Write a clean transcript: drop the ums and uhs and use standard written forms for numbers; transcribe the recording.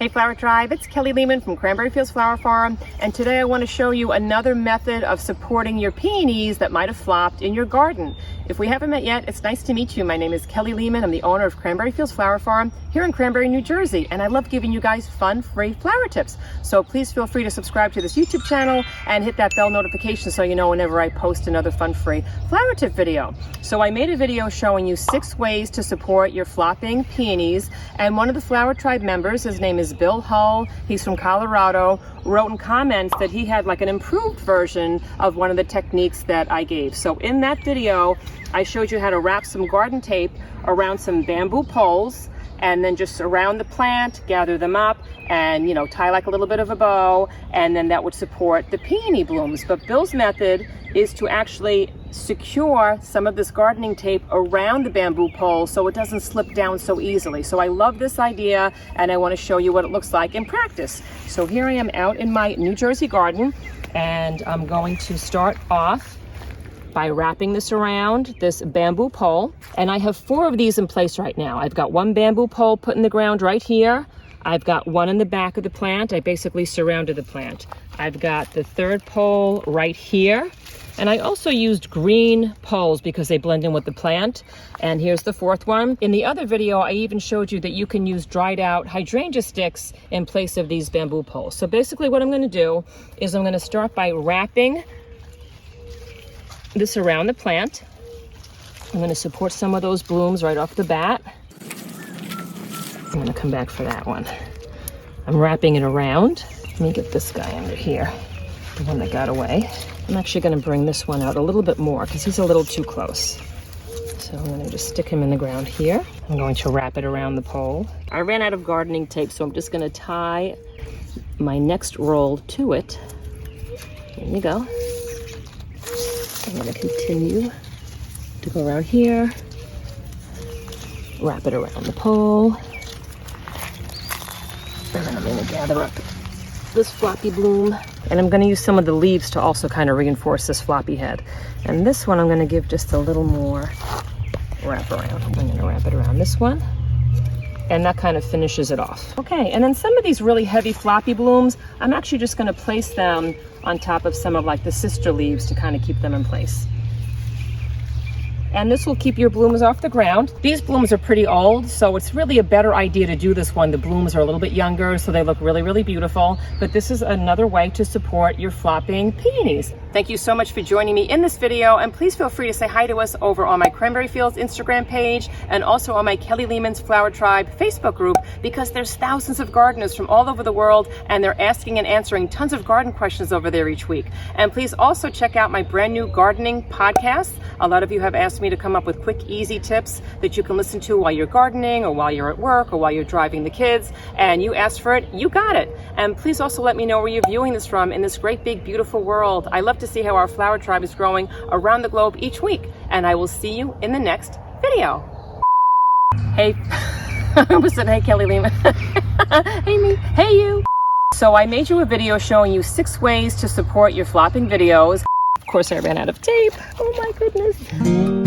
Hey Flower Tribe, it's Kelly Lehman from Cranberry Fields Flower Farm, and today I want to show you another method of supporting your peonies that might have flopped in your garden. If we haven't met yet, it's nice to meet you. My name is Kelly Lehman. I'm the owner of Cranberry Fields Flower Farm here in Cranberry, New Jersey, and I love giving you guys fun, free flower tips. So please feel free to subscribe to this YouTube channel and hit that bell notification so you know whenever I post another fun, free flower tip video. So I made a video showing you 6 ways to support your flopping peonies, and one of the Flower Tribe members, his name is Bill Hull, he's from Colorado, wrote in comments that he had like an improved version of one of the techniques that I gave. So in that video, I showed you how to wrap some garden tape around some bamboo poles and then just surround the plant, gather them up, and tie like a little bit of a bow, and then that would support the peony blooms. But Bill's method is to actually secure some of this gardening tape around the bamboo pole so it doesn't slip down so easily. So I love this idea, and I want to show you what it looks like in practice. So here I am out in my New Jersey garden, and I'm going to start off by wrapping this around this bamboo pole. And I have 4 of these in place right now. I've got 1 bamboo pole put in the ground right here. I've got 1 in the back of the plant. I basically surrounded the plant. I've got the 3rd pole right here. And I also used green poles because they blend in with the plant. And here's the 4th one. In the other video, I even showed you that you can use dried out hydrangea sticks in place of these bamboo poles. So basically what I'm gonna do is I'm gonna start by wrapping this around the plant. I'm gonna support some of those blooms right off the bat. I'm gonna come back for that one. I'm wrapping it around. Let me get this guy under here, the one that got away. I'm actually gonna bring this one out a little bit more because he's a little too close. So I'm gonna just stick him in the ground here. I'm going to wrap it around the pole. I ran out of gardening tape, so I'm just gonna tie my next roll to it. There you go. I'm gonna continue to go around here, wrap it around the pole, and then I'm gonna gather up this floppy bloom, and I'm gonna use some of the leaves to also kind of reinforce this floppy head. And this one I'm gonna give just a little more wrap around. I'm gonna wrap it around this one, and that kind of finishes it off. Okay, and then some of these really heavy floppy blooms, I'm actually just gonna place them on top of some of like the sister leaves to kind of keep them in place. And this will keep your blooms off the ground. These blooms are pretty old, so it's really a better idea to do this when the blooms are a little bit younger, so they look really, really beautiful. But this is another way to support your flopping peonies. Thank you so much for joining me in this video, and please feel free to say hi to us over on my Cranberry Fields Instagram page and also on my Kelly Lehman's Flower Tribe Facebook group, because there's thousands of gardeners from all over the world, and they're asking and answering tons of garden questions over there each week. And please also check out my brand new gardening podcast. A lot of you have asked me to come up with quick, easy tips that you can listen to while you're gardening or while you're at work or while you're driving the kids, and you asked for it, you got it. And please also let me know where you're viewing this from in this great, big, beautiful world. I love to see how our flower tribe is growing around the globe each week, and I will see you in the next video. Hey, I almost said, hey, Kelly Lehman. Hey, me. Hey, you. So I made you a video showing you 6 ways to support your flopping videos. Of course, I ran out of tape. Oh my goodness.